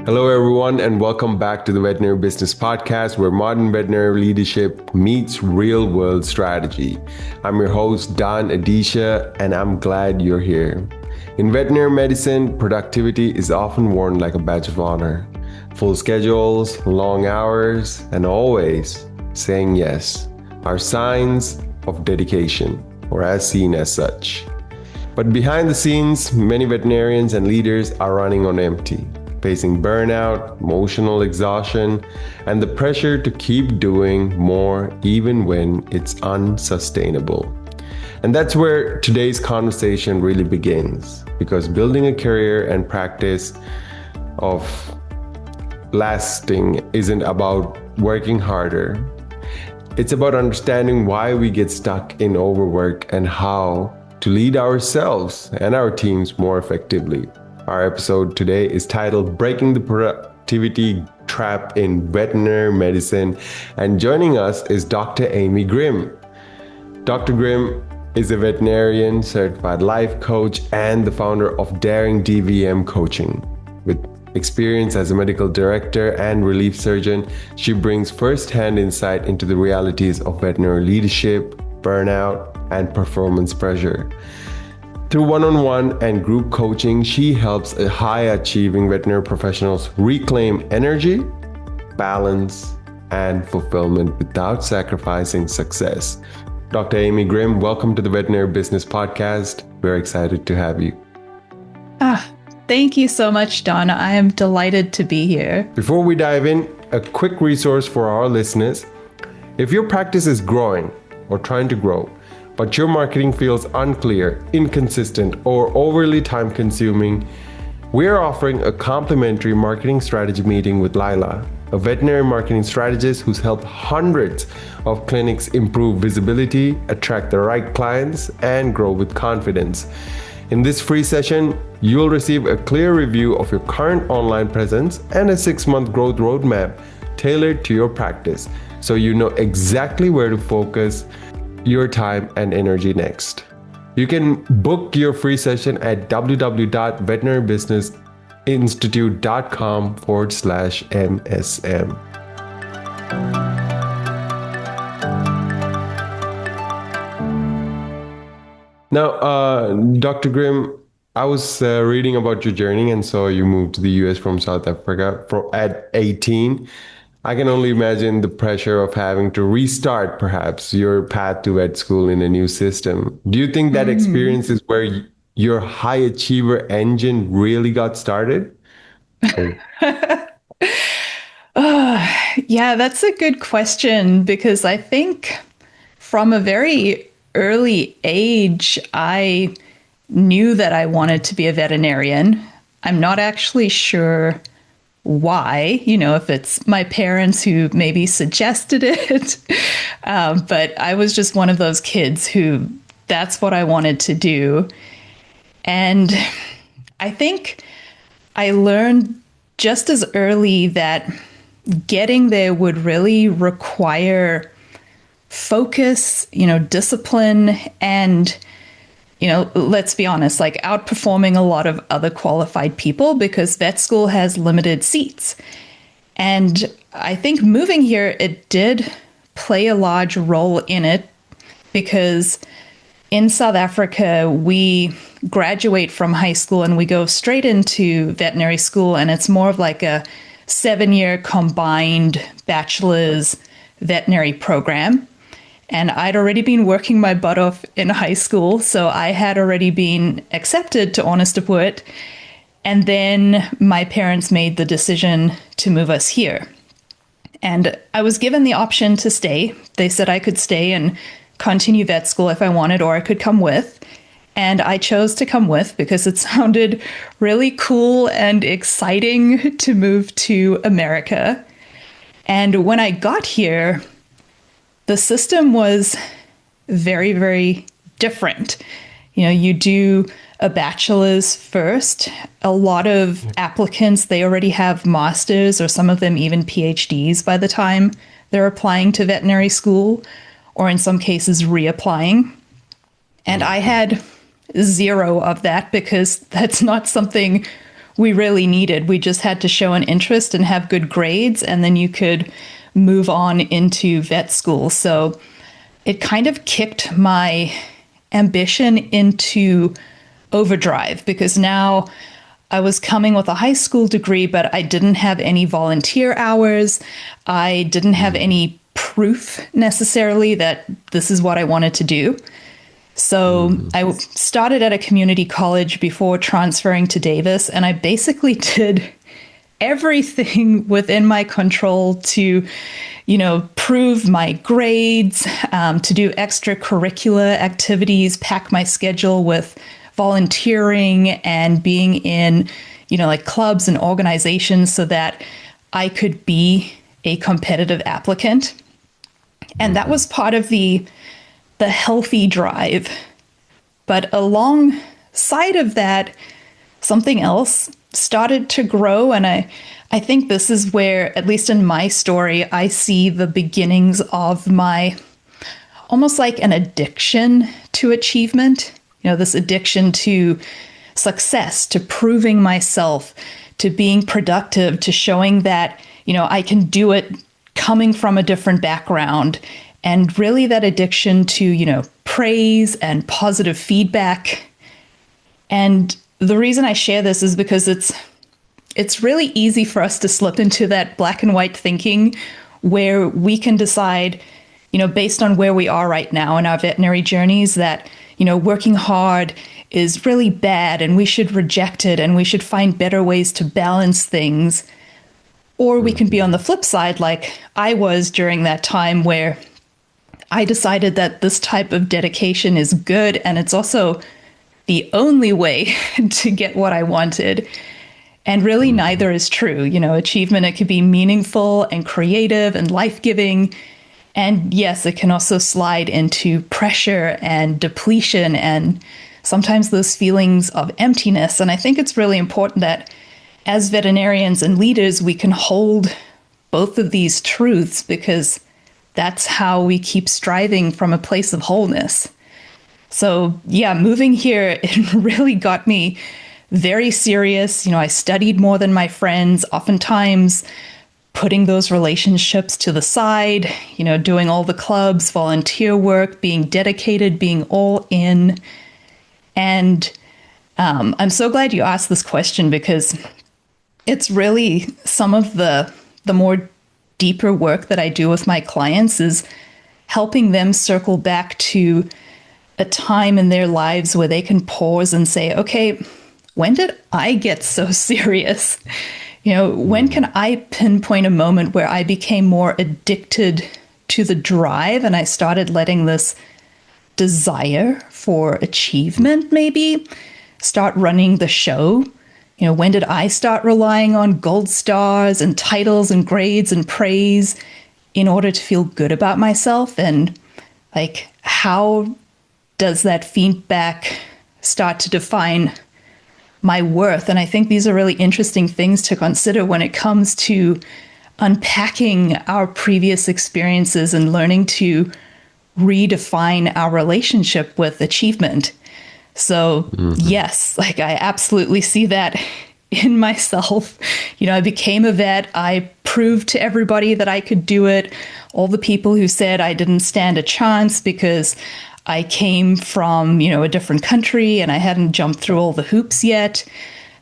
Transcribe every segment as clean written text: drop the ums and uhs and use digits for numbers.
Hello, everyone, and welcome back to the Veterinary Business Podcast, where modern veterinary leadership meets real world strategy. I'm your host, Don Adisha, and I'm glad you're here. In veterinary medicine, productivity is often worn like a badge of honor. Full schedules, long hours, and always saying yes are signs of dedication, or as seen as such. But behind the scenes, many veterinarians and leaders are running on empty, facing burnout, emotional exhaustion, and the pressure to keep doing more even when it's unsustainable. And that's where today's conversation really begins, because building a career and practice of lasting isn't about working harder. It's about understanding why we get stuck in overwork and how to lead ourselves and our teams more effectively. Our episode today is titled Breaking the Productivity Trap in Veterinary Medicine, and joining us is Dr. Amy Grimm. Dr. Grimm is a veterinarian, certified life coach, and the founder of Daring DVM Coaching. With experience as a medical director and relief surgeon, she brings first-hand insight into the realities of veterinary leadership, burnout, and performance pressure. Through one-on-one and group coaching, she helps high-achieving veterinary professionals reclaim energy, balance, and fulfillment without sacrificing success. Dr. Amy Grimm, welcome to the Veterinary Business Podcast. We're excited to have you. Thank you so much, Don. I am delighted to be here. Before we dive in, a quick resource for our listeners. If your practice is growing or trying to grow, but your marketing feels unclear, inconsistent, or overly time-consuming, we are offering a complimentary marketing strategy meeting with Lila, a veterinary marketing strategist who's helped hundreds of clinics improve visibility, attract the right clients, and grow with confidence. In this free session, you'll receive a clear review of your current online presence and a 6-month growth roadmap tailored to your practice, so you know exactly where to focus your time and energy next. You can book your free session at www.veterinarybusinessinstitute.com/MSM. Now, Dr. Grimm, I was reading about your journey and saw you moved to the US from South Africa at 18. I can only imagine the pressure of having to restart, perhaps, your path to vet school in a new system. Do you think that experience is where your high achiever engine really got started? Yeah, that's a good question, because I think from a very early age, I knew that I wanted to be a veterinarian. I'm not actually sure why, if it's my parents who maybe suggested it. But I was just one of those kids who that's what I wanted to do. And I think I learned just as early that getting there would really require focus, discipline, and let's be honest, like outperforming a lot of other qualified people, because vet school has limited seats. And I think moving here, it did play a large role in it, because in South Africa, we graduate from high school and we go straight into veterinary school. And it's more of like a 7-year combined bachelor's veterinary program. And I'd already been working my butt off in high school, so I had already been accepted to Onderstepoort. And then my parents made the decision to move us here. And I was given the option to stay. They said I could stay and continue vet school if I wanted, or I could come with. And I chose to come with because it sounded really cool and exciting to move to America. And when I got here, the system was very, very different. You do a bachelor's first. A lot of applicants, they already have masters, or some of them even PhDs by the time they're applying to veterinary school, or in some cases reapplying. And I had zero of that, because that's not something we really needed. We just had to show an interest and have good grades, and then you could move on into vet school. So it kind of kicked my ambition into overdrive, because now I was coming with a high school degree, but I didn't have any volunteer hours. I didn't have any proof necessarily that this is what I wanted to do. So I started at a community college before transferring to Davis, and I basically did everything within my control to, prove my grades, to do extracurricular activities, pack my schedule with volunteering and being in, like clubs and organizations so that I could be a competitive applicant. And that was part of the healthy drive. But alongside of that, something else started to grow. And I think this is where, at least in my story, I see the beginnings of my almost like an addiction to achievement, this addiction to success, to proving myself, to being productive, to showing that, I can do it coming from a different background. And really that addiction to, praise and positive feedback. And the reason I share this is because it's really easy for us to slip into that black and white thinking where we can decide, based on where we are right now in our veterinary journeys, that, working hard is really bad and we should reject it and we should find better ways to balance things. Or we can be on the flip side, like I was during that time, where I decided that this type of dedication is good and it's also the only way to get what I wanted. And really neither is true. Achievement, it could be meaningful and creative and life-giving. And yes, it can also slide into pressure and depletion and sometimes those feelings of emptiness. And I think it's really important that as veterinarians and leaders, we can hold both of these truths, because that's how we keep striving from a place of wholeness. So yeah, moving here, it really got me very serious. I studied more than my friends, oftentimes putting those relationships to the side, doing all the clubs, volunteer work, being dedicated, being all in. And I'm so glad you asked this question, because it's really some of the more deeper work that I do with my clients is helping them circle back to a time in their lives where they can pause and say, okay, when did I get so serious? When can I pinpoint a moment where I became more addicted to the drive and I started letting this desire for achievement maybe start running the show? When did I start relying on gold stars and titles and grades and praise in order to feel good about myself? And like, how does that feedback start to define my worth? And I think these are really interesting things to consider when it comes to unpacking our previous experiences and learning to redefine our relationship with achievement. So yes, like I absolutely see that in myself. I became a vet. I proved to everybody that I could do it. All the people who said I didn't stand a chance because I came from, a different country and I hadn't jumped through all the hoops yet.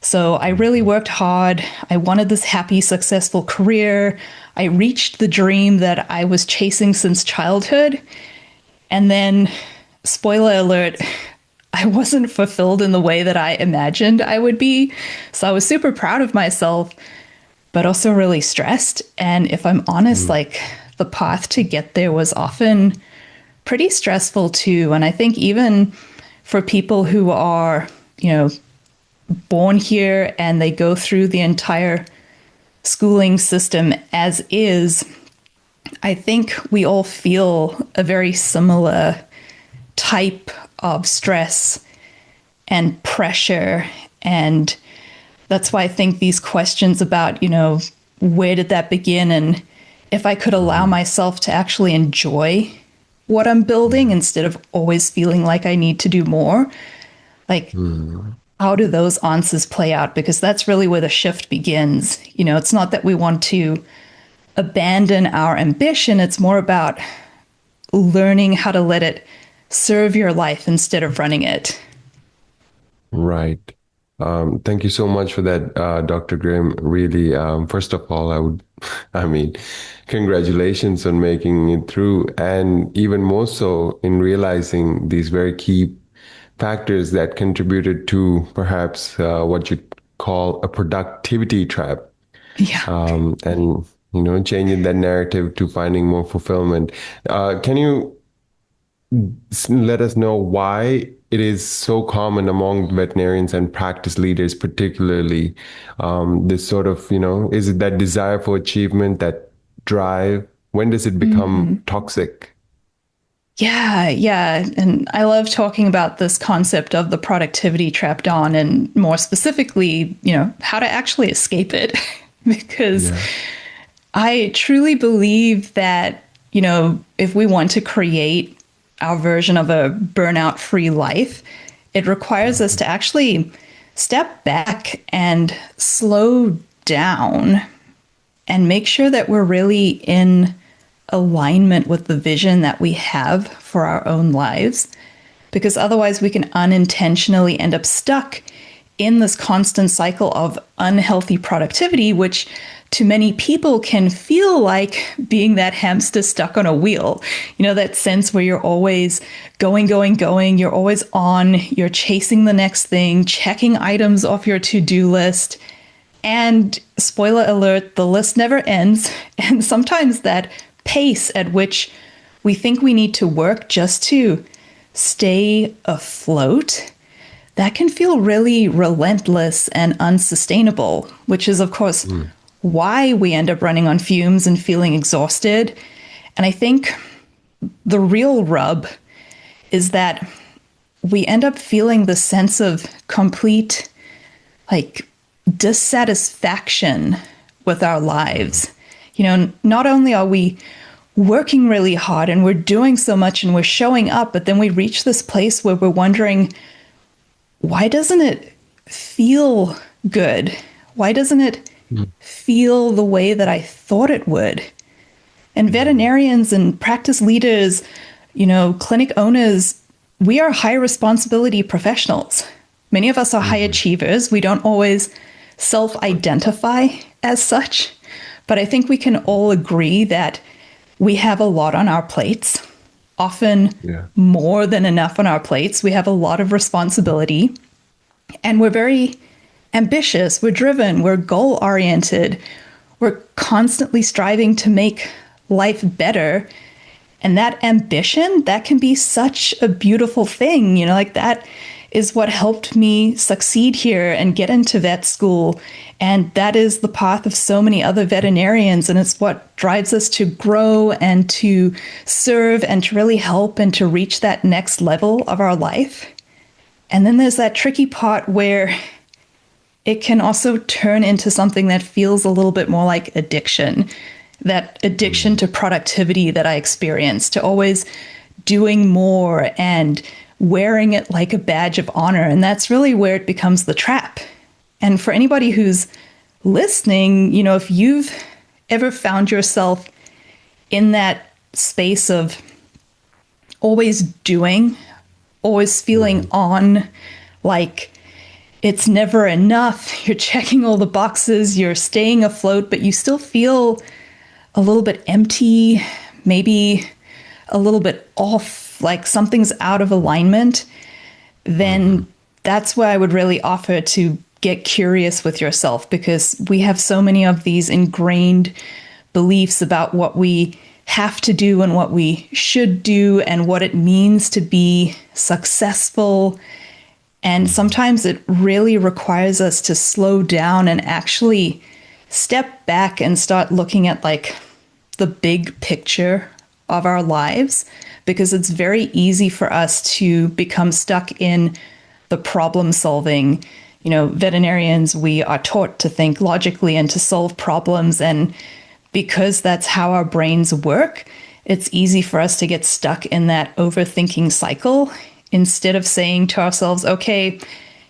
So I really worked hard. I wanted this happy, successful career. I reached the dream that I was chasing since childhood. And then, spoiler alert, I wasn't fulfilled in the way that I imagined I would be. So I was super proud of myself, but also really stressed. And if I'm honest, like the path to get there was often pretty stressful too. And I think even for people who are, born here and they go through the entire schooling system as is, I think we all feel a very similar type of stress and pressure. And that's why I think these questions about, where did that begin? And if I could allow myself to actually enjoy what I'm building instead of always feeling like I need to do more, like how do those answers play out? Because that's really where the shift begins. It's not that we want to abandon our ambition. It's more about learning how to let it serve your life instead of running it. Right. Thank you so much for that, Dr. Grimm. Really, first of all, I mean, congratulations on making it through, and even more so in realizing these very key factors that contributed to perhaps what you call a productivity trap, Yeah. and changing that narrative to finding more fulfillment. Can you let us know why it is so common among veterinarians and practice leaders, particularly this sort of, is it that desire for achievement, that drive? When does it become toxic? Yeah, yeah. And I love talking about this concept of the productivity trap, Don, and more specifically, how to actually escape it. Because Yeah. I truly believe that, if we want to create our version of a burnout free life, it requires us to actually step back and slow down and make sure that we're really in alignment with the vision that we have for our own lives. Because otherwise, we can unintentionally end up stuck in this constant cycle of unhealthy productivity, which to many people can feel like being that hamster stuck on a wheel. That sense where you're always going, going, going, you're always on, you're chasing the next thing, checking items off your to-do list. And spoiler alert, the list never ends. And sometimes that pace at which we think we need to work just to stay afloat, that can feel really relentless and unsustainable, which is, of course, why we end up running on fumes and feeling exhausted. And I think the real rub is that we end up feeling the sense of complete, dissatisfaction with our lives. Not only are we working really hard and we're doing so much and we're showing up, but then we reach this place where we're wondering, why doesn't it feel good? Why doesn't it feel the way that I thought it would? And veterinarians and practice leaders, clinic owners, we are high responsibility professionals. Many of us are high achievers. We don't always self-identify as such, but I think we can all agree that we have a lot on our plates, often more than enough on our plates. We have a lot of responsibility, and we're very ambitious, we're driven, we're goal-oriented, we're constantly striving to make life better. And that ambition, that can be such a beautiful thing. That is what helped me succeed here and get into vet school. And that is the path of so many other veterinarians. And it's what drives us to grow and to serve and to really help and to reach that next level of our life. And then there's that tricky part where it can also turn into something that feels a little bit more like addiction. That addiction to productivity that I experienced, to always doing more and wearing it like a badge of honor. And that's really where it becomes the trap. And for anybody who's listening, if you've ever found yourself in that space of always doing, always feeling on, like it's never enough, you're checking all the boxes, you're staying afloat, but you still feel a little bit empty, maybe a little bit off, like something's out of alignment, then that's where I would really offer to get curious with yourself, because we have so many of these ingrained beliefs about what we have to do and what we should do and what it means to be successful. And sometimes it really requires us to slow down and actually step back and start looking at the big picture of our lives, because it's very easy for us to become stuck in the problem solving. Veterinarians, we are taught to think logically and to solve problems. And because that's how our brains work, it's easy for us to get stuck in that overthinking cycle instead of saying to ourselves, okay,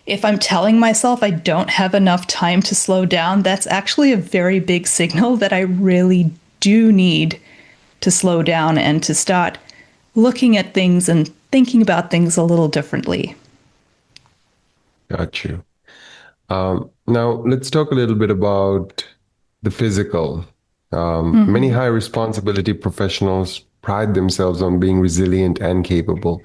If I'm telling myself I don't have enough time to slow down, that's actually a very big signal that I really do need to slow down and to start looking at things and thinking about things a little differently. Got you. Now, let's talk a little bit about the physical. Many Mhm. high responsibility professionals pride themselves on being resilient and capable.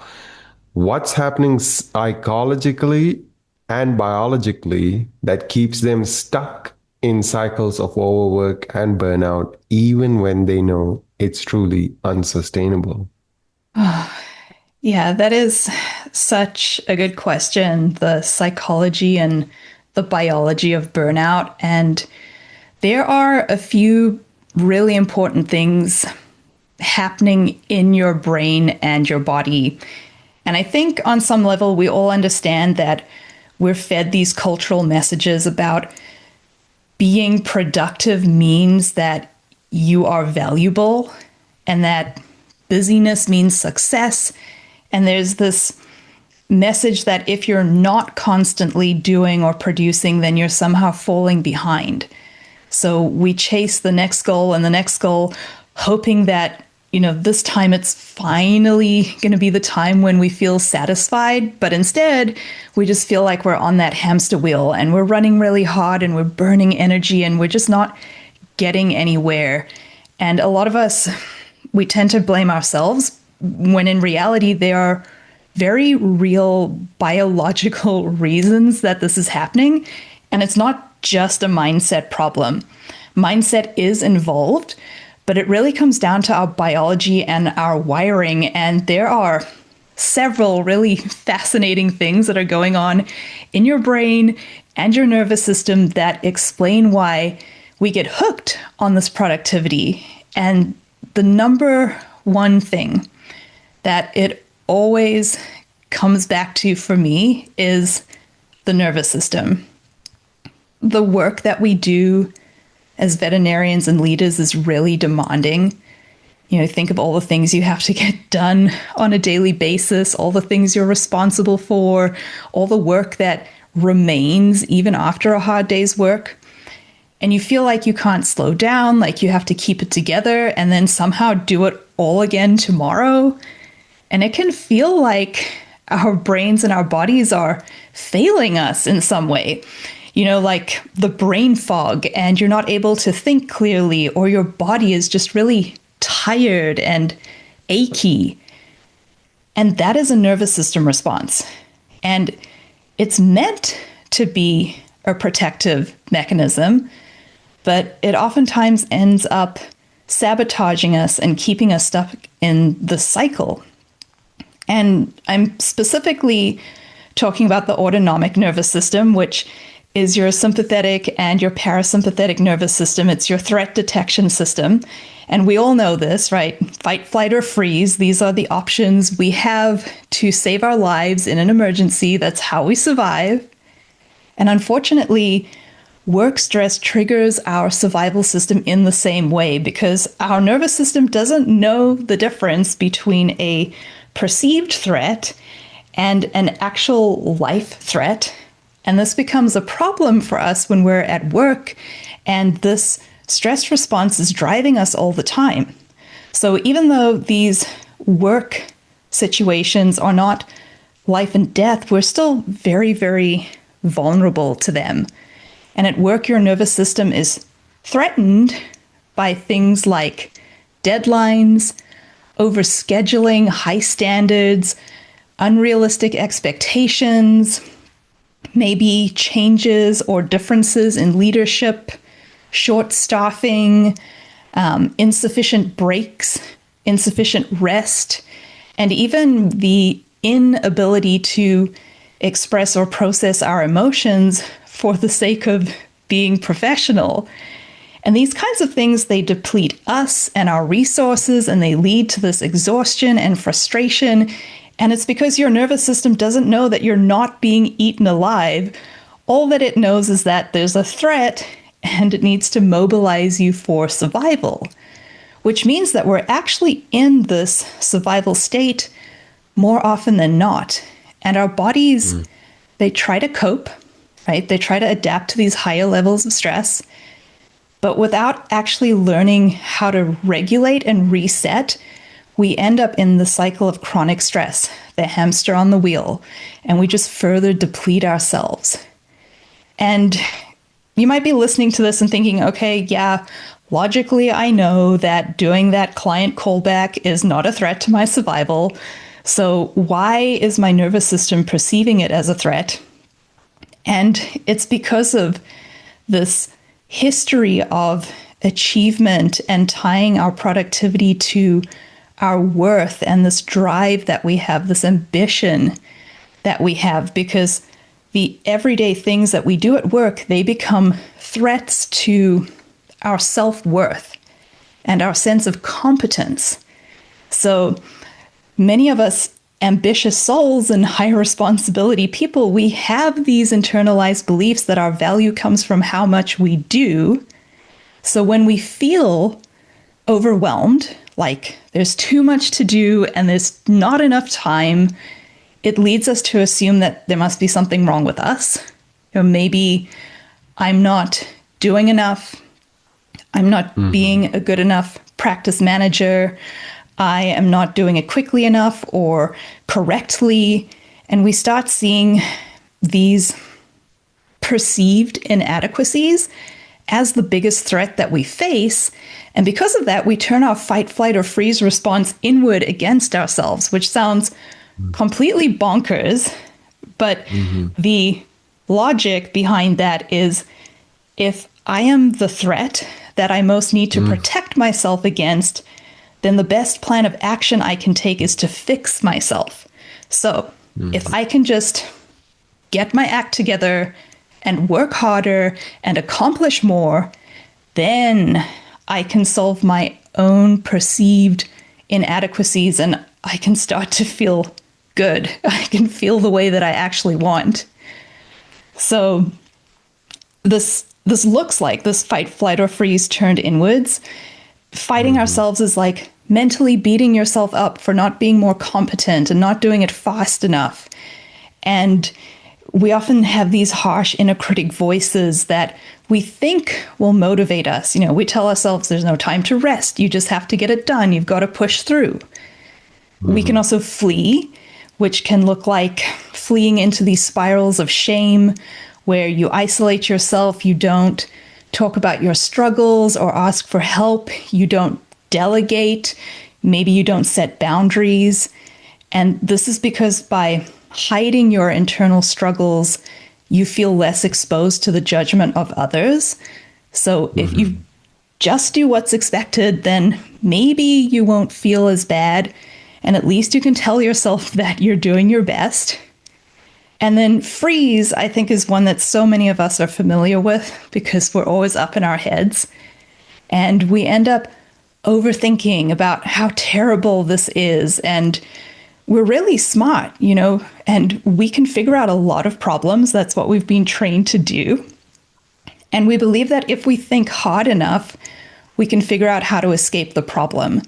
What's happening psychologically and biologically that keeps them stuck in cycles of overwork and burnout, even when they know it's truly unsustainable? Yeah, that is such a good question. The psychology and the biology of burnout. And there are a few really important things happening in your brain and your body. And I think on some level, we all understand that we're fed these cultural messages about being productive means that you are valuable and that busyness means success. And there's this message that if you're not constantly doing or producing, then you're somehow falling behind. So we chase the next goal and the next goal, hoping that, this time it's finally going to be the time when we feel satisfied. But instead, we just feel like we're on that hamster wheel and we're running really hard and we're burning energy and we're just not getting anywhere. And a lot of us, we tend to blame ourselves when in reality, there are very real biological reasons that this is happening. And it's not just a mindset problem. Mindset is involved, but it really comes down to our biology and our wiring. And there are several really fascinating things that are going on in your brain and your nervous system that explain why we get hooked on this productivity. And the number one thing that it always comes back to for me is the nervous system. The work that we do as veterinarians and leaders is really demanding. Think of all the things you have to get done on a daily basis, all the things you're responsible for, all the work that remains even after a hard day's work. And you feel like you can't slow down, like you have to keep it together and then somehow do it all again tomorrow. And it can feel like our brains and our bodies are failing us in some way. Like the brain fog, and you're not able to think clearly, or your body is just really tired and achy. And that is a nervous system response. And it's meant to be a protective mechanism, but it oftentimes ends up sabotaging us and keeping us stuck in the cycle. And I'm specifically talking about the autonomic nervous system, which is your sympathetic and your parasympathetic nervous system. It's your threat detection system. And we all know this, right? Fight, flight, or freeze. These are the options we have to save our lives in an emergency. That's how we survive. And unfortunately, work stress triggers our survival system in the same way because our nervous system doesn't know the difference between a perceived threat and an actual life threat. And this becomes a problem for us when we're at work and this stress response is driving us all the time. So even though these work situations are not life and death, we're still very, very vulnerable to them. And at work, your nervous system is threatened by things like deadlines, overscheduling, high standards, unrealistic expectations, maybe changes or differences in leadership, short staffing, insufficient breaks, insufficient rest, and even the inability to express or process our emotions for the sake of being professional. And these kinds of things, they deplete us and our resources, and they lead to this exhaustion and frustration. And it's because your nervous system doesn't know that you're not being eaten alive. All that it knows is that there's a threat and it needs to mobilize you for survival, which means that we're actually in this survival state more often than not. And our bodies, they try to cope, right? They try to adapt to these higher levels of stress, but without actually learning how to regulate and reset, we end up in the cycle of chronic stress, the hamster on the wheel, and we just further deplete ourselves. And you might be listening to this and thinking, okay, yeah, logically, I know that doing that client callback is not a threat to my survival. So why is my nervous system perceiving it as a threat? And it's because of this history of achievement and tying our productivity to our worth and this drive that we have, this ambition that we have, because the everyday things that we do at work, they become threats to our self-worth and our sense of competence. So many of us ambitious souls and high responsibility people, we have these internalized beliefs that our value comes from how much we do. So when we feel overwhelmed, like there's too much to do and there's not enough time, it leads us to assume that there must be something wrong with us. Maybe I'm not doing enough. I'm not being a good enough practice manager. I am not doing it quickly enough or correctly. And we start seeing these perceived inadequacies as the biggest threat that we face. And because of that, we turn our fight, flight, or freeze response inward against ourselves, which sounds completely bonkers. But the logic behind that is, if I am the threat that I most need to protect myself against, then the best plan of action I can take is to fix myself. So if I can just get my act together and work harder and accomplish more, then I can solve my own perceived inadequacies and I can start to feel good. I can feel the way that I actually want. So this looks like this fight, flight, or freeze turned inwards. Fighting ourselves is like mentally beating yourself up for not being more competent and not doing it fast enough. And we often have these harsh inner critic voices that we think will motivate us. We tell ourselves there's no time to rest. You just have to get it done. You've got to push through. We can also flee, which can look like fleeing into these spirals of shame where you isolate yourself. You don't talk about your struggles or ask for help. You don't delegate. Maybe you don't set boundaries. And this is because by hiding your internal struggles, you feel less exposed to the judgment of others. So if you just do what's expected, then maybe you won't feel as bad. And at least you can tell yourself that you're doing your best. And then freeze, I think, is one that so many of us are familiar with because we're always up in our heads. And we end up overthinking about how terrible this is. And we're really smart, and we can figure out a lot of problems. That's what we've been trained to do. And we believe that if we think hard enough, we can figure out how to escape the problem.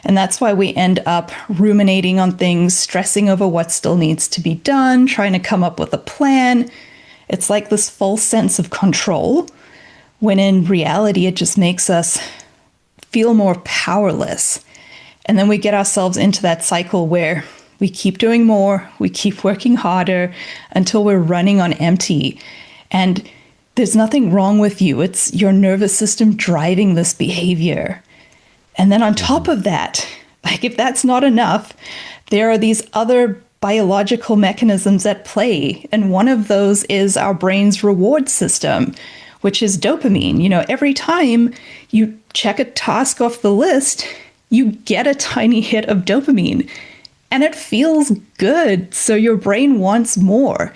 And that's why we end up ruminating on things, stressing over what still needs to be done, trying to come up with a plan. It's like this false sense of control, when in reality, it just makes us feel more powerless. And then we get ourselves into that cycle where we keep doing more, we keep working harder until we're running on empty. And there's nothing wrong with you. It's your nervous system driving this behavior. And then on top of that, like if that's not enough, there are these other biological mechanisms at play. And one of those is our brain's reward system, which is dopamine. Every time you check a task off the list, you get a tiny hit of dopamine. And it feels good, so your brain wants more.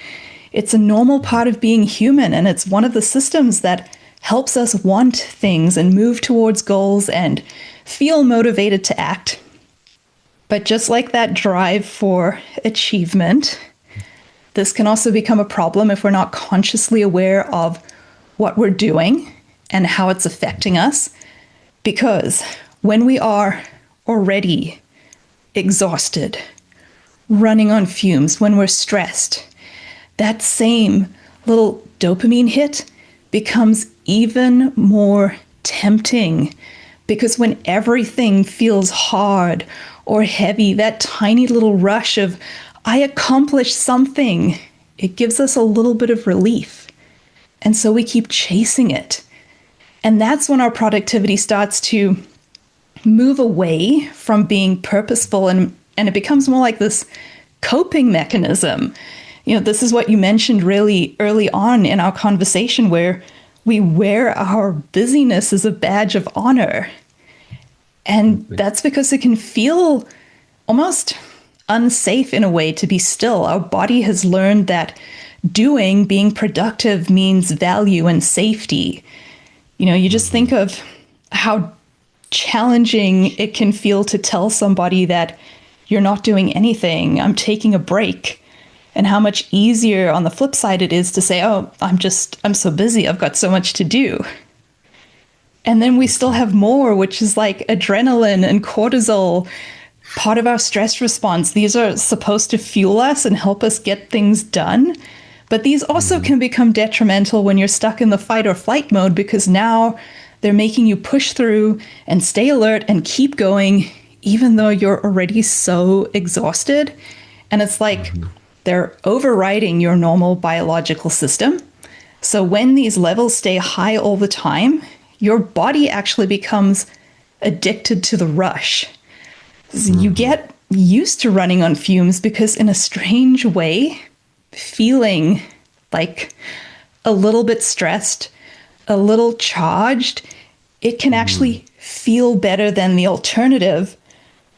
It's a normal part of being human, and it's one of the systems that helps us want things and move towards goals and feel motivated to act. But just like that drive for achievement, this can also become a problem if we're not consciously aware of what we're doing and how it's affecting us. Because when we are already exhausted, running on fumes, when we're stressed, that same little dopamine hit becomes even more tempting, because when everything feels hard or heavy, that tiny little rush of, I accomplished something, it gives us a little bit of relief. And so we keep chasing it. And that's when our productivity starts to move away from being purposeful, and it becomes more like this coping mechanism. This is what you mentioned really early on in our conversation, where we wear our busyness as a badge of honor. And that's because it can feel almost unsafe in a way to be still. Our body has learned that being productive means value and safety. You just think of how challenging it can feel to tell somebody that you're not doing anything, I'm taking a break. And how much easier on the flip side it is to say, oh, I'm so busy, I've got so much to do. And then we still have more, which is like adrenaline and cortisol, part of our stress response. These are supposed to fuel us and help us get things done. But these also can become detrimental when you're stuck in the fight or flight mode, because now they're making you push through and stay alert and keep going, even though you're already so exhausted. And it's like they're overriding your normal biological system. So when these levels stay high all the time, your body actually becomes addicted to the rush. So you get used to running on fumes, because in a strange way, feeling like a little bit stressed, a little charged, it can actually feel better than the alternative,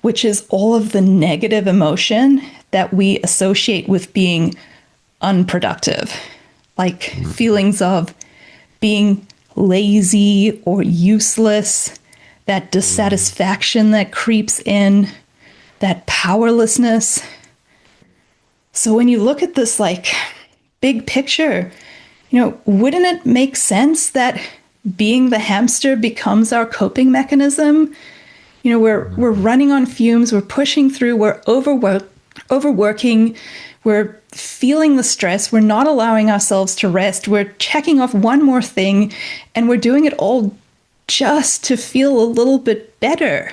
which is all of the negative emotion that we associate with being unproductive, like feelings of being lazy or useless, that dissatisfaction that creeps in, that powerlessness. So when you look at this like big picture, wouldn't it make sense that being the hamster becomes our coping mechanism? We're running on fumes, we're pushing through, we're overworking, we're feeling the stress, we're not allowing ourselves to rest, we're checking off one more thing, and we're doing it all just to feel a little bit better.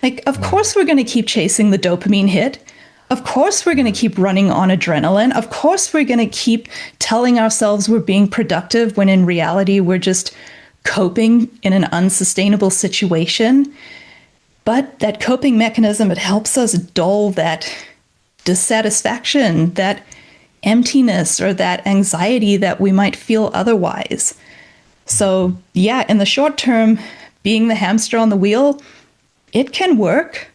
Like, of course we're going to keep chasing the dopamine hit. Of course we're going to keep running on adrenaline. Of course we're going to keep telling ourselves we're being productive, when in reality we're just coping in an unsustainable situation. But that coping mechanism, it helps us dull that dissatisfaction, that emptiness, or that anxiety that we might feel otherwise. So yeah, in the short term, being the hamster on the wheel, it can work.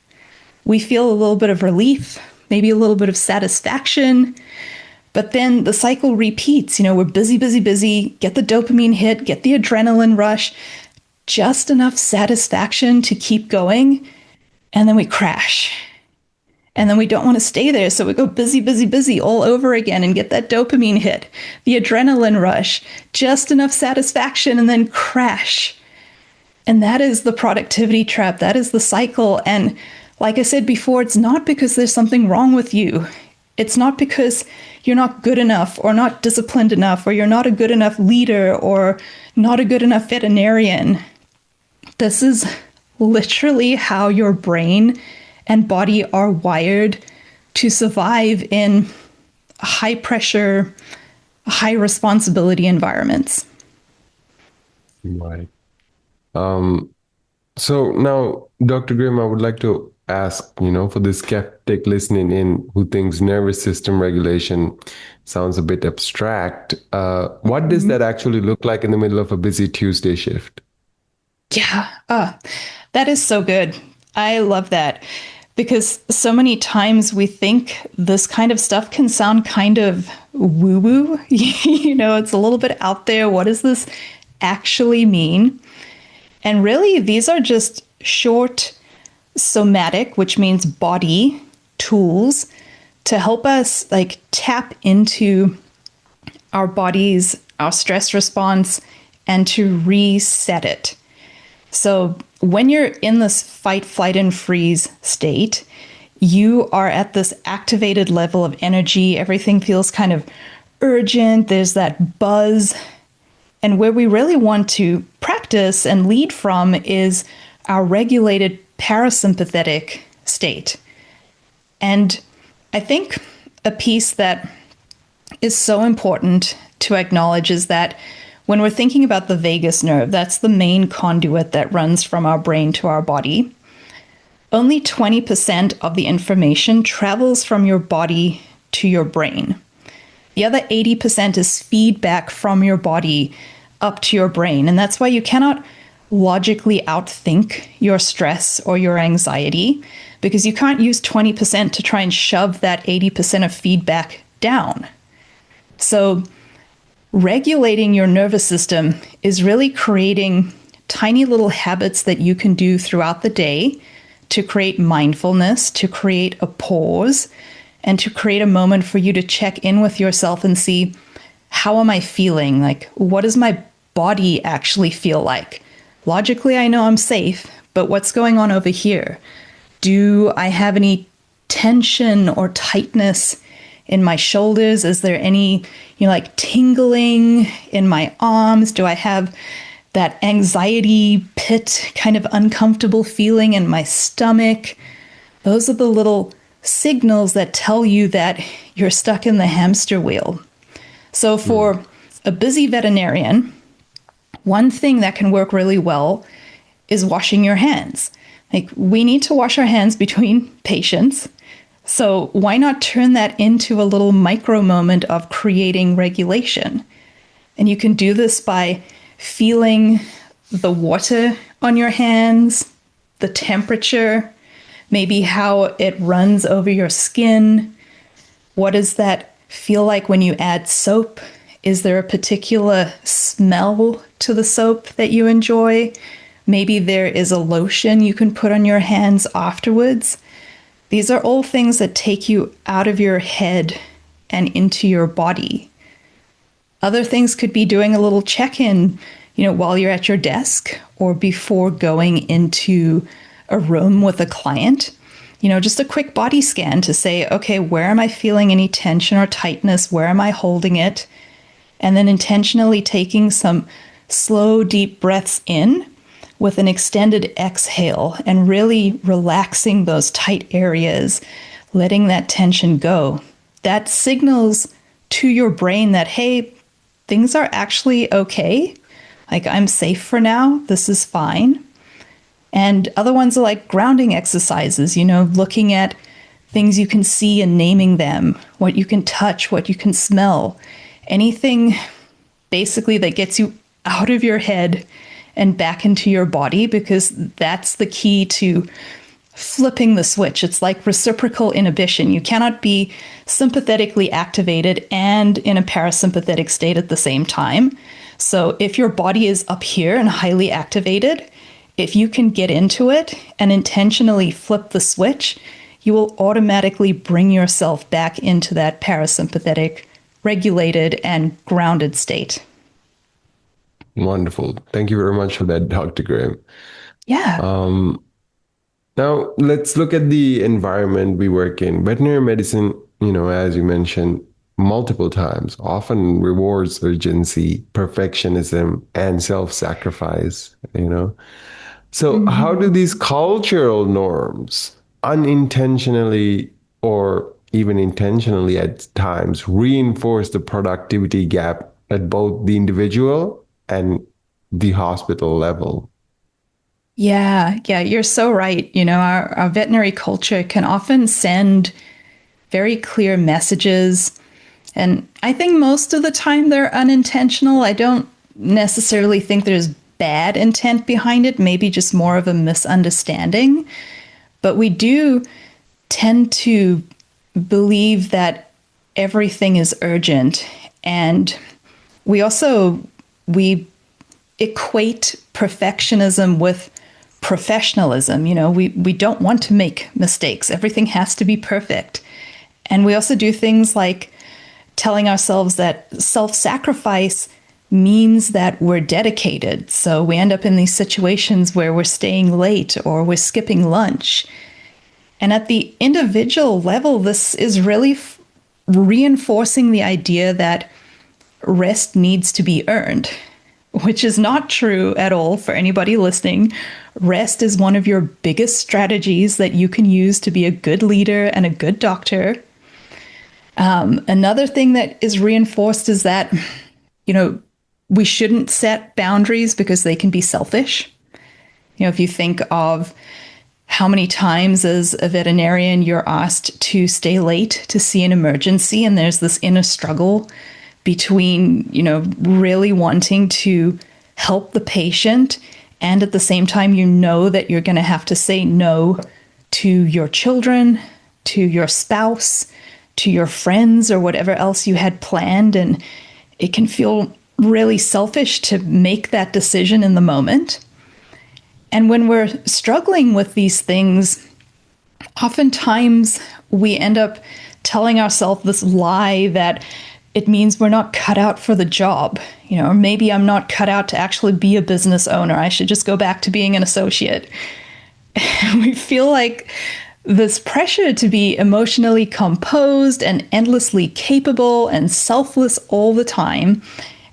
We feel a little bit of relief, maybe a little bit of satisfaction, but then the cycle repeats. We're busy, busy, busy, get the dopamine hit, get the adrenaline rush, just enough satisfaction to keep going, and then we crash. And then we don't want to stay there, so we go busy, busy, busy all over again and get that dopamine hit, the adrenaline rush, just enough satisfaction, and then crash. And that is the productivity trap. That is the cycle. And like I said before, it's not because there's something wrong with you. It's not because you're not good enough or not disciplined enough, or you're not a good enough leader or not a good enough veterinarian. This is literally how your brain and body are wired to survive in high pressure, high responsibility environments. Right. So now, Dr. Grimm, I would like to ask, for the skeptic listening in who thinks nervous system regulation sounds a bit abstract, what does that actually look like in the middle of a busy Tuesday shift? Yeah, that is so good. I love that, because so many times we think this kind of stuff can sound kind of woo-woo. It's a little bit out there. What does this actually mean? And really, these are just short somatic, which means body, tools to help us like tap into our bodies, our stress response, and to reset it. So when you're in this fight, flight, and freeze state, you are at this activated level of energy. Everything feels kind of urgent, there's that buzz. And where we really want to practice and lead from is our regulated parasympathetic state. And I think a piece that is so important to acknowledge is that when we're thinking about the vagus nerve, that's the main conduit that runs from our brain to our body. Only 20% of the information travels from your body to your brain. The other 80% is feedback from your body up to your brain. And that's why you cannot logically outthink your stress or your anxiety, because you can't use 20% to try and shove that 80% of feedback down. So regulating your nervous system is really creating tiny little habits that you can do throughout the day to create mindfulness, to create a pause, and to create a moment for you to check in with yourself and see, how am I feeling? Like, what does my body actually feel like? Logically, I know I'm safe, but what's going on over here? Do I have any tension or tightness in my shoulders? Is there any, like tingling in my arms? Do I have that anxiety pit kind of uncomfortable feeling in my stomach? Those are the little signals that tell you that you're stuck in the hamster wheel. So for a busy veterinarian, one thing that can work really well is washing your hands. Like, we need to wash our hands between patients. So why not turn that into a little micro moment of creating regulation? And you can do this by feeling the water on your hands, the temperature, maybe how it runs over your skin. What does that feel like when you add soap? Is there a particular smell to the soap that you enjoy? Maybe there is a lotion you can put on your hands afterwards. These are all things that take you out of your head and into your body. Other things could be doing a little check-in, while you're at your desk or before going into a room with a client. Just a quick body scan to say, okay, where am I feeling any tension or tightness? Where am I holding it? And then intentionally taking some slow, deep breaths in with an extended exhale and really relaxing those tight areas, letting that tension go. That signals to your brain that, hey, things are actually okay. Like, I'm safe for now. This is fine. And other ones are like grounding exercises, looking at things you can see and naming them, what you can touch, what you can smell, anything basically that gets you out of your head and back into your body, because that's the key to flipping the switch. It's like reciprocal inhibition. You cannot be sympathetically activated and in a parasympathetic state at the same time. So if your body is up here and highly activated, if you can get into it and intentionally flip the switch, you will automatically bring yourself back into that parasympathetic, regulated, and grounded state. Wonderful. Thank you very much for that, Dr. Grimm. Yeah. Now, let's look at the environment we work in. Veterinary medicine, as you mentioned multiple times, often rewards urgency, perfectionism, and self-sacrifice, So how do these cultural norms unintentionally or even intentionally at times reinforce the productivity gap at both the individual and the hospital level? Yeah, you're so right. Our veterinary culture can often send very clear messages. And I think most of the time they're unintentional. I don't necessarily think there's bad intent behind it, maybe just more of a misunderstanding. But we do tend to believe that everything is urgent. And we equate perfectionism with professionalism. We don't want to make mistakes. Everything has to be perfect. And we also do things like telling ourselves that self-sacrifice means that we're dedicated. So we end up in these situations where we're staying late or we're skipping lunch. And at the individual level, this is really reinforcing the idea that rest needs to be earned, which is not true at all for anybody listening. Rest is one of your biggest strategies that you can use to be a good leader and a good doctor. Another thing that is reinforced is that, we shouldn't set boundaries because they can be selfish. If you think of how many times as a veterinarian you're asked to stay late to see an emergency, and there's this inner struggle between, really wanting to help the patient and at the same time, that you're going to have to say no to your children, to your spouse, to your friends, or whatever else you had planned. And it can feel really selfish to make that decision in the moment. And when we're struggling with these things, oftentimes we end up telling ourselves this lie that it means we're not cut out for the job, or maybe I'm not cut out to actually be a business owner. I should just go back to being an associate. And we feel like this pressure to be emotionally composed and endlessly capable and selfless all the time.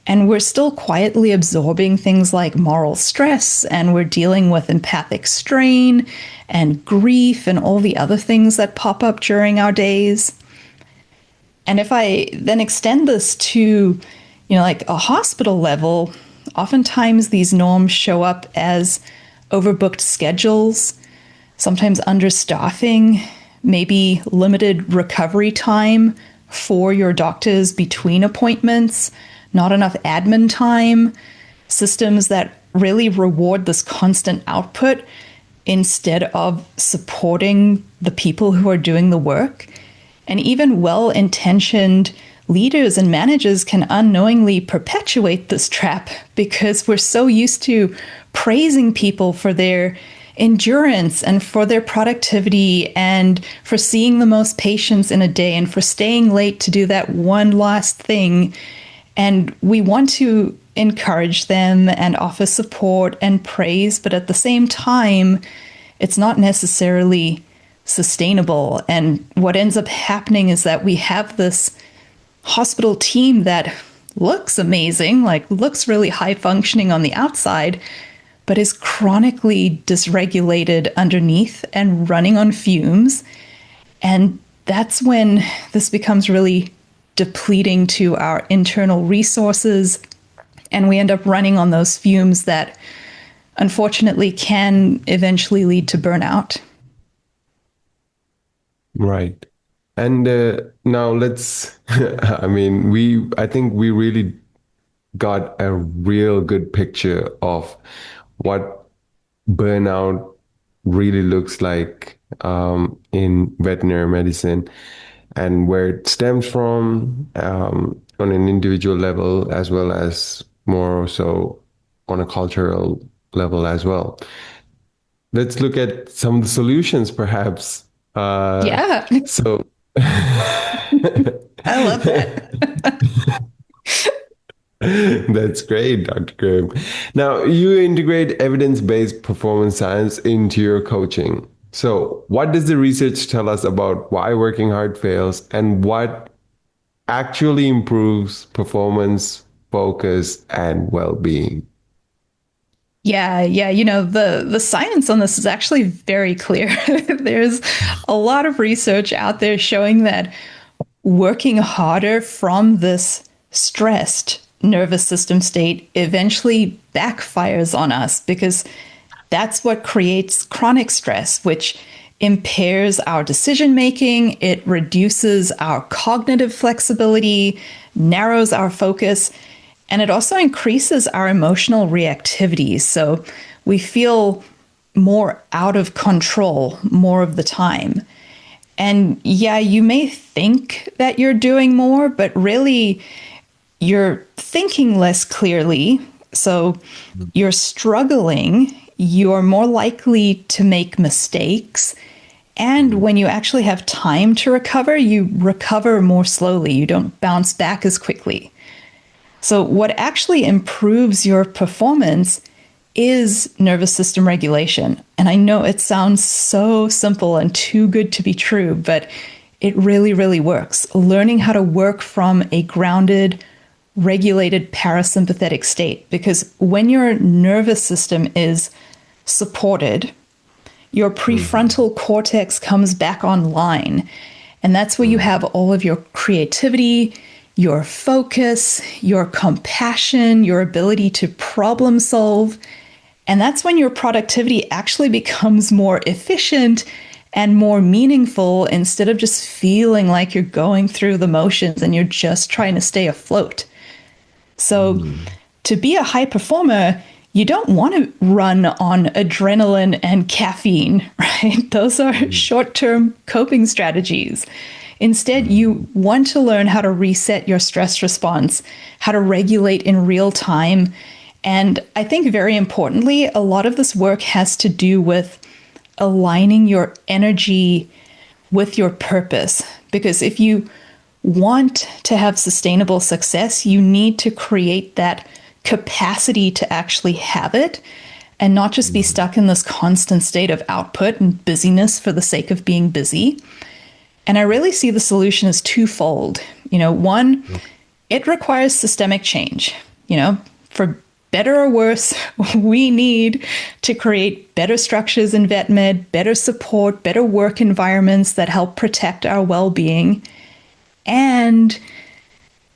And we're still quietly absorbing things like moral stress, and we're dealing with empathic strain and grief and all the other things that pop up during our days. And if I then extend this to, like a hospital level, oftentimes these norms show up as overbooked schedules, sometimes understaffing, maybe limited recovery time for your doctors between appointments, not enough admin time, systems that really reward this constant output instead of supporting the people who are doing the work. And even well-intentioned leaders and managers can unknowingly perpetuate this trap because we're so used to praising people for their endurance and for their productivity and for seeing the most patients in a day and for staying late to do that one last thing. And we want to encourage them and offer support and praise, but at the same time, it's not necessarily sustainable. And what ends up happening is that we have this hospital team that looks amazing, looks really high functioning on the outside, but is chronically dysregulated underneath and running on fumes. And that's when this becomes really depleting to our internal resources, and we end up running on those fumes that unfortunately can eventually lead to burnout. Right. And now let's, I think we really got a real good picture of what burnout really looks like in veterinary medicine and where it stems from on an individual level, as well as more so on a cultural level as well. Let's look at some of the solutions, perhaps. Yeah. So I love that. That's great, Dr. Grimm. Now, you integrate evidence-based performance science into your coaching. So, what does the research tell us about why working hard fails and what actually improves performance, focus, and well-being? Yeah. The science on this is actually very clear. There's a lot of research out there showing that working harder from this stressed nervous system state eventually backfires on us, because that's what creates chronic stress, which impairs our decision making. It reduces our cognitive flexibility, narrows our focus, and it also increases our emotional reactivity. So we feel more out of control more of the time. And yeah, you may think that you're doing more, but really you're thinking less clearly. So you're struggling, you're more likely to make mistakes. And when you actually have time to recover, you recover more slowly. You don't bounce back as quickly. So what actually improves your performance is nervous system regulation. And I know it sounds so simple and too good to be true, but it really, really works. Learning how to work from a grounded, regulated parasympathetic state. Because when your nervous system is supported, your prefrontal cortex comes back online. And that's where you have all of your creativity, your focus, your compassion, your ability to problem solve. And that's when your productivity actually becomes more efficient and more meaningful instead of just feeling like you're going through the motions and you're just trying to stay afloat. So to be a high performer, you don't want to run on adrenaline and caffeine, right? Those are short-term coping strategies. Instead, you want to learn how to reset your stress response, how to regulate in real time. And I think very importantly, a lot of this work has to do with aligning your energy with your purpose. Because if you want to have sustainable success, you need to create that capacity to actually have it and not just be stuck in this constant state of output and busyness for the sake of being busy. And I really see the solution as twofold. One, it requires systemic change. For better or worse, we need to create better structures in vet med, better support, better work environments that help protect our well-being. And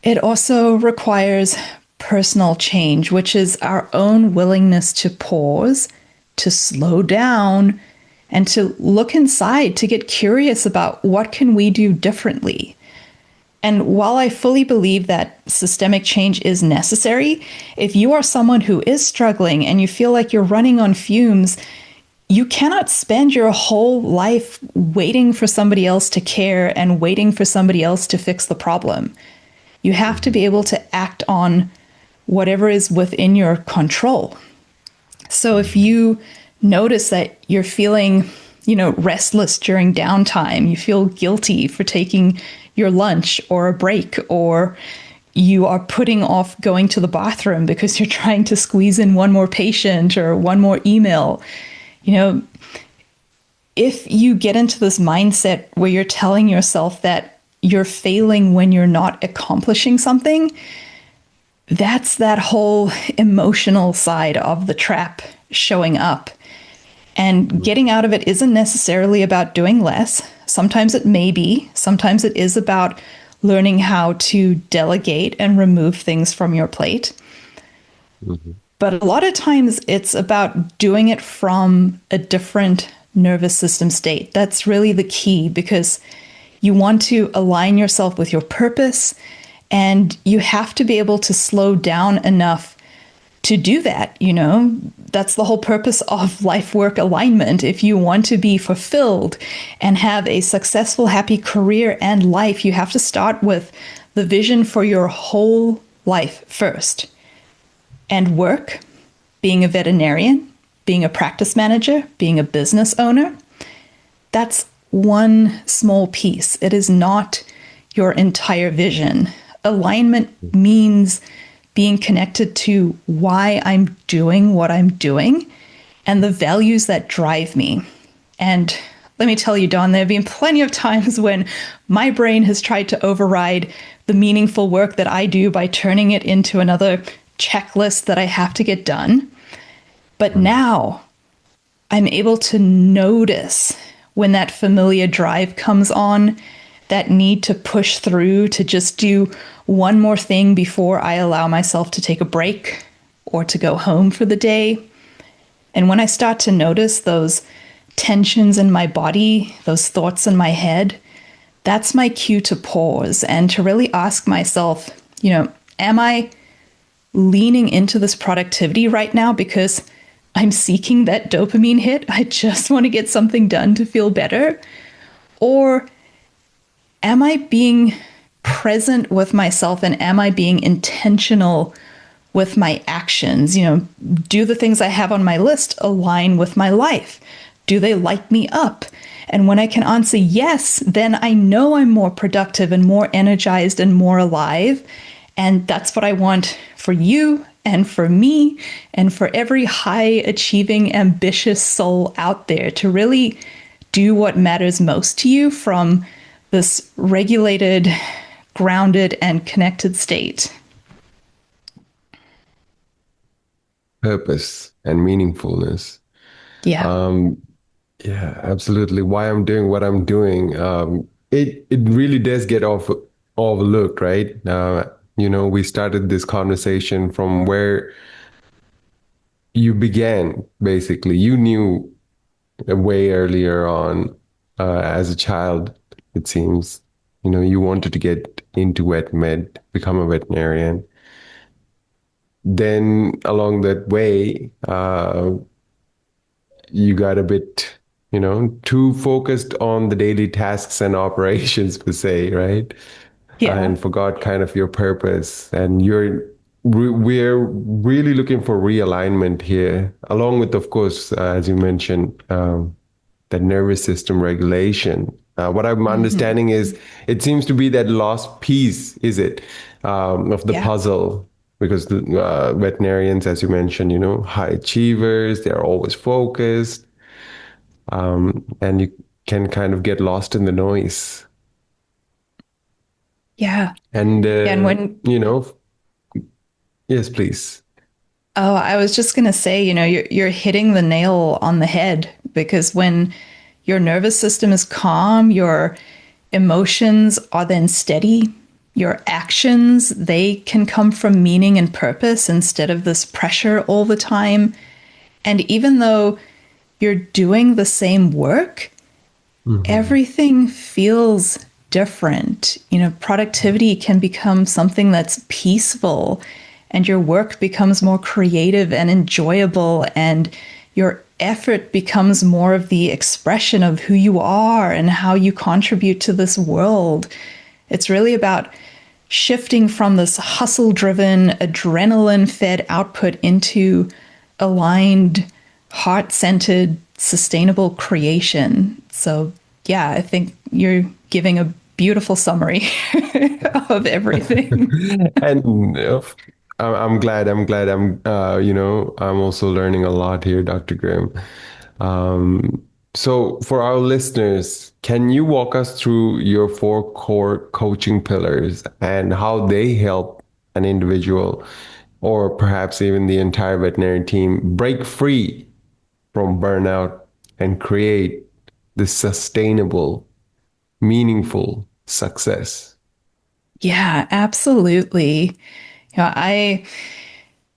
it also requires personal change, which is our own willingness to pause, to slow down, and to look inside, to get curious about what can we do differently. And while I fully believe that systemic change is necessary, if you are someone who is struggling and you feel like you're running on fumes, you cannot spend your whole life waiting for somebody else to care and waiting for somebody else to fix the problem. You have to be able to act on whatever is within your control. So if you notice that you're feeling, restless during downtime, you feel guilty for taking your lunch or a break, or you are putting off going to the bathroom because you're trying to squeeze in one more patient or one more email, if you get into this mindset where you're telling yourself that you're failing when you're not accomplishing something, that's that whole emotional side of the trap showing up. And getting out of it isn't necessarily about doing less. Sometimes it may be. Sometimes it is about learning how to delegate and remove things from your plate. But a lot of times it's about doing it from a different nervous system state. That's really the key, because you want to align yourself with your purpose, and you have to be able to slow down enough to do that. That's the whole purpose of life-work alignment. If you want to be fulfilled and have a successful, happy career and life, you have to start with the vision for your whole life first. And work, being a veterinarian, being a practice manager, being a business owner, that's one small piece. It is not your entire vision. Alignment means being connected to why I'm doing what I'm doing and the values that drive me. And let me tell you, Dawn, there have been plenty of times when my brain has tried to override the meaningful work that I do by turning it into another checklist that I have to get done. But now I'm able to notice when that familiar drive comes on, that need to push through to just do one more thing before I allow myself to take a break or to go home for the day. And when I start to notice those tensions in my body, those thoughts in my head, that's my cue to pause and to really ask myself, am I leaning into this productivity right now because I'm seeking that dopamine hit? I just want to get something done to feel better. Or am I being present with myself, and am I being intentional with my actions? Do the things I have on my list align with my life? Do they light me up? And when I can answer yes, then I know I'm more productive and more energized and more alive. And that's what I want for you and for me and for every high achieving, ambitious soul out there, to really do what matters most to you from this regulated, grounded, and connected state. Purpose and meaningfulness. Yeah. Yeah, absolutely. Why I'm doing what I'm doing. It really does get overlooked, right? We started this conversation from where you began, basically. You knew way earlier on, as a child, it seems. You wanted to get into vet med, become a veterinarian. Then along that way, you got a bit, too focused on the daily tasks and operations per se, right? Yeah. And forgot kind of your purpose. And we're really looking for realignment here, along with, of course, as you mentioned, the nervous system regulation. What I'm Hmm. understanding is it seems to be that lost piece, is it, of the Yeah. puzzle? Because the veterinarians, as you mentioned, high achievers, they're always focused, and you can kind of get lost in the noise. Yeah. And, Yeah. And when, yes, please. oh, I was just going to say, you're hitting the nail on the head because when your nervous system is calm, your emotions are then steady. Your actions, they can come from meaning and purpose instead of this pressure all the time. And even though you're doing the same work, Hmm. everything feels different. Productivity can become something that's peaceful, and your work becomes more creative and enjoyable, and your effort becomes more of the expression of who you are and how you contribute to this world. It's really about shifting from this hustle driven, adrenaline fed output into aligned, heart centered, sustainable creation. So, yeah, I think you're giving a beautiful summary of everything. And I'm glad. I'm glad. I'm also learning a lot here, Dr. Grimm. So, for our listeners, can you walk us through your four core coaching pillars and how they help an individual, or perhaps even the entire veterinary team, break free from burnout and create this sustainable, meaningful success? Yeah, absolutely. I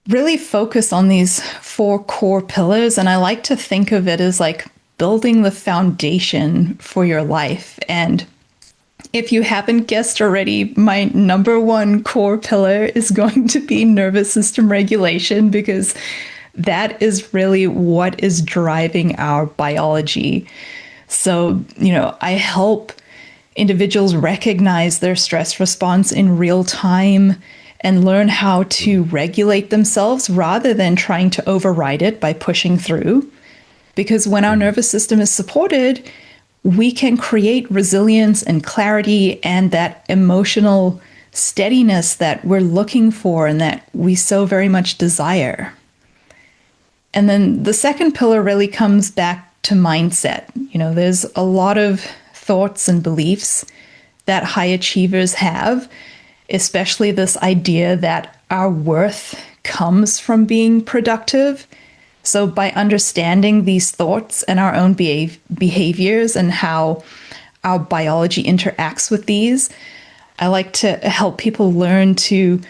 really focus on these four core pillars, and I like to think of it as like building the foundation for your life. And if you haven't guessed already, my number one core pillar is going to be nervous system regulation because that is really what is driving our biology. So, I help individuals recognize their stress response in real time and learn how to regulate themselves rather than trying to override it by pushing through. Because when our nervous system is supported, we can create resilience and clarity and that emotional steadiness that we're looking for and that we so very much desire. And then the second pillar really comes back to mindset. There's a lot of thoughts and beliefs that high achievers have, especially this idea that our worth comes from being productive. So, by understanding these thoughts and our own behaviors and how our biology interacts with these, I like to help people learn to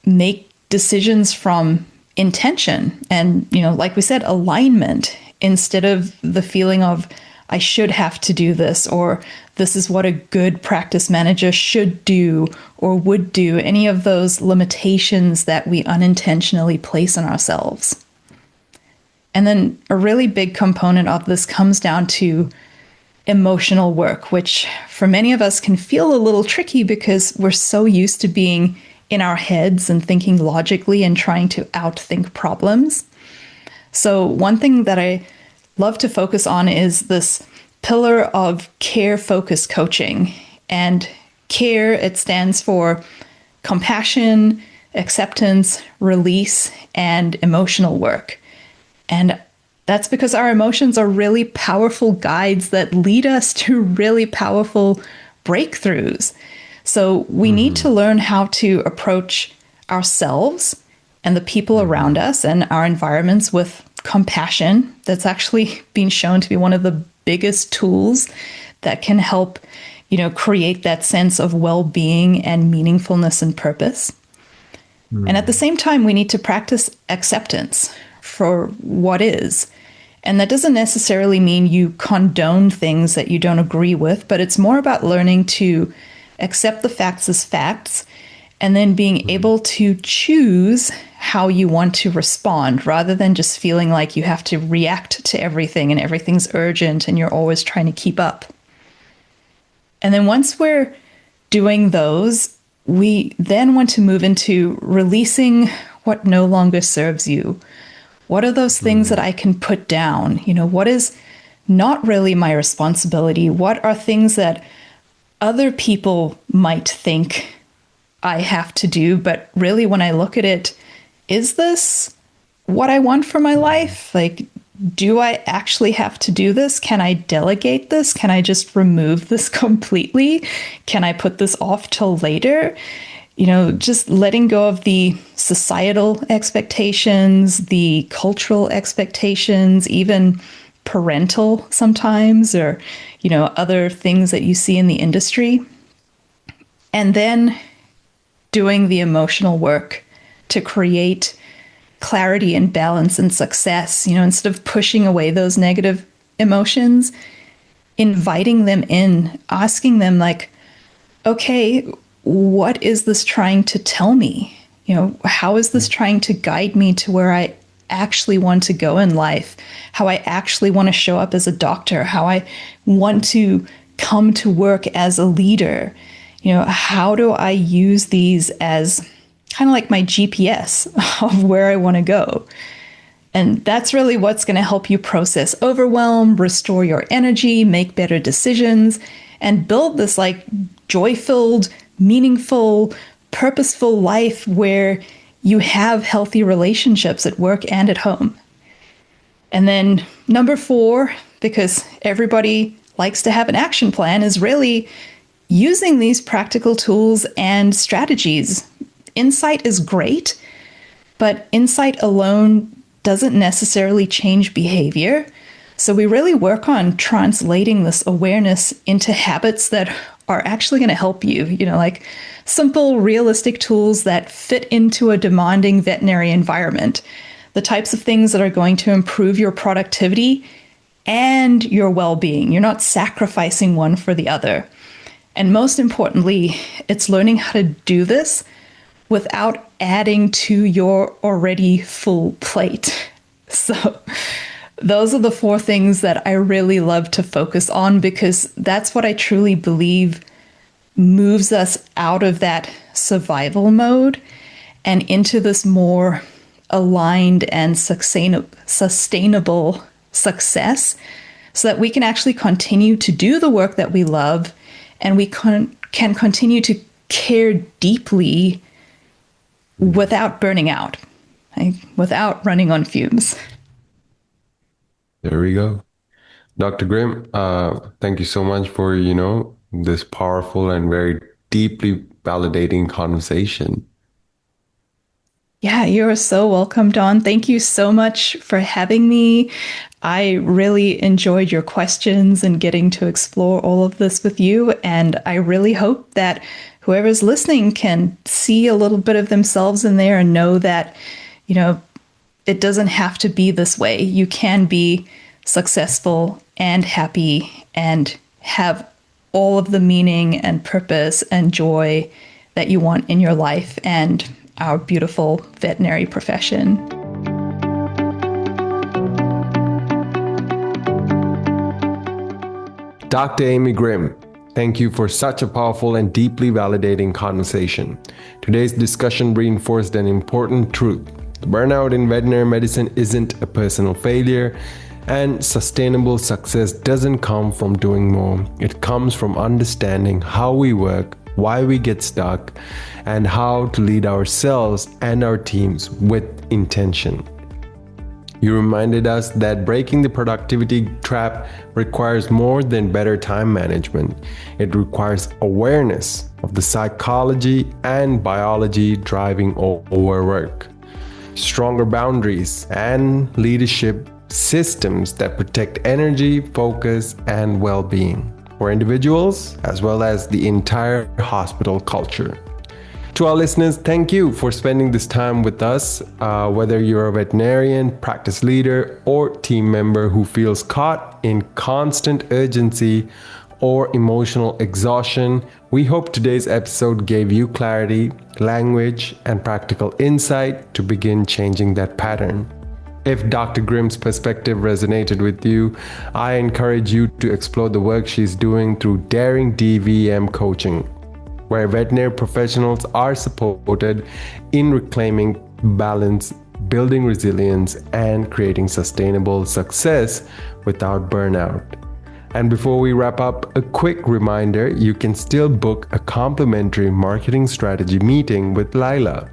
make decisions from intention and, like we said, alignment instead of the feeling of, I should have to do this, or this is what a good practice manager should do or would do, any of those limitations that we unintentionally place on ourselves. And then a really big component of this comes down to emotional work, which for many of us can feel a little tricky because we're so used to being in our heads and thinking logically and trying to outthink problems. So, one thing that I love to focus on is this pillar of care focused coaching. And care, it stands for compassion, acceptance, release, and emotional work. And that's because our emotions are really powerful guides that lead us to really powerful breakthroughs. So we need to learn how to approach ourselves and the people around us and our environments with compassion. That's actually been shown to be one of the biggest tools that can help, create that sense of well-being and meaningfulness and purpose. And at the same time, we need to practice acceptance for what is. And that doesn't necessarily mean you condone things that you don't agree with, but it's more about learning to accept the facts as facts and then being able to choose how you want to respond rather than just feeling like you have to react to everything and everything's urgent and you're always trying to keep up. And then once we're doing those, we then want to move into releasing what no longer serves you. What are those things that I can put down? What is not really my responsibility? What are things that other people might think I have to do? But really, when I look at it, is this what I want for my life? Like, do I actually have to do this? Can I delegate this? Can I just remove this completely? Can I put this off till later? Just letting go of the societal expectations, the cultural expectations, even parental sometimes, or, other things that you see in the industry. And then doing the emotional work to create clarity and balance and success, instead of pushing away those negative emotions, inviting them in, asking them like, okay, what is this trying to tell me? How is this trying to guide me to where I actually want to go in life? How I actually want to show up as a doctor? How I want to come to work as a leader? How do I use these as kind of like my GPS of where I want to go? And that's really what's going to help you process overwhelm, restore your energy, make better decisions, and build this like joy-filled, meaningful, purposeful life where you have healthy relationships at work and at home. And then number 4, because everybody likes to have an action plan, is really using these practical tools and strategies. Insight is great, but insight alone doesn't necessarily change behavior. So we really work on translating this awareness into habits that are actually going to help you, like simple, realistic tools that fit into a demanding veterinary environment, the types of things that are going to improve your productivity and your well-being. You're not sacrificing one for the other. And most importantly, it's learning how to do this without adding to your already full plate. So those are the 4 things that I really love to focus on, because that's what I truly believe moves us out of that survival mode and into this more aligned and sustainable success, so that we can actually continue to do the work that we love, and we can continue to care deeply without burning out, without running on fumes. There we go. Dr. Grimm, thank you so much for, this powerful and very deeply validating conversation. Yeah, you're so welcome, Dawn. Thank you so much for having me. I really enjoyed your questions and getting to explore all of this with you. And I really hope that whoever's listening can see a little bit of themselves in there and know that, it doesn't have to be this way. You can be successful and happy and have all of the meaning and purpose and joy that you want in your life and our beautiful veterinary profession. Dr. Amy Grimm, thank you for such a powerful and deeply validating conversation. Today's discussion reinforced an important truth. Burnout in veterinary medicine isn't a personal failure, and sustainable success doesn't come from doing more. It comes from understanding how we work, why we get stuck, and how to lead ourselves and our teams with intention. You reminded us that breaking the productivity trap requires more than better time management. It requires awareness of the psychology and biology driving overwork, stronger boundaries, and leadership systems that protect energy, focus, and well-being for individuals as well as the entire hospital culture. To our listeners, thank you for spending this time with us. Whether you're a veterinarian, practice leader, or team member who feels caught in constant urgency or emotional exhaustion, we hope today's episode gave you clarity, language, and practical insight to begin changing that pattern. If Dr. Grimm's perspective resonated with you, I encourage you to explore the work she's doing through Daring DVM Coaching, where veterinary professionals are supported in reclaiming balance, building resilience, and creating sustainable success without burnout. And before we wrap up, a quick reminder, you can still book a complimentary marketing strategy meeting with Lila,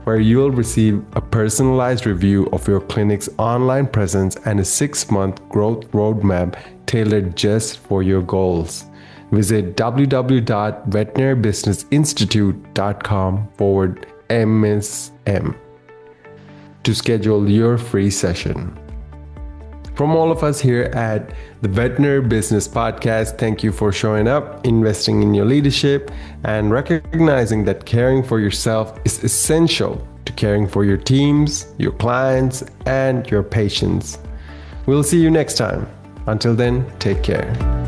where you'll receive a personalized review of your clinic's online presence and a 6-month growth roadmap tailored just for your goals. Visit www.veterinarybusinessinstitute.com/MSM to schedule your free session. From all of us here at the Veterinary Business Podcast, thank you for showing up, investing in your leadership, and recognizing that caring for yourself is essential to caring for your teams, your clients, and your patients. We'll see you next time. Until then, take care.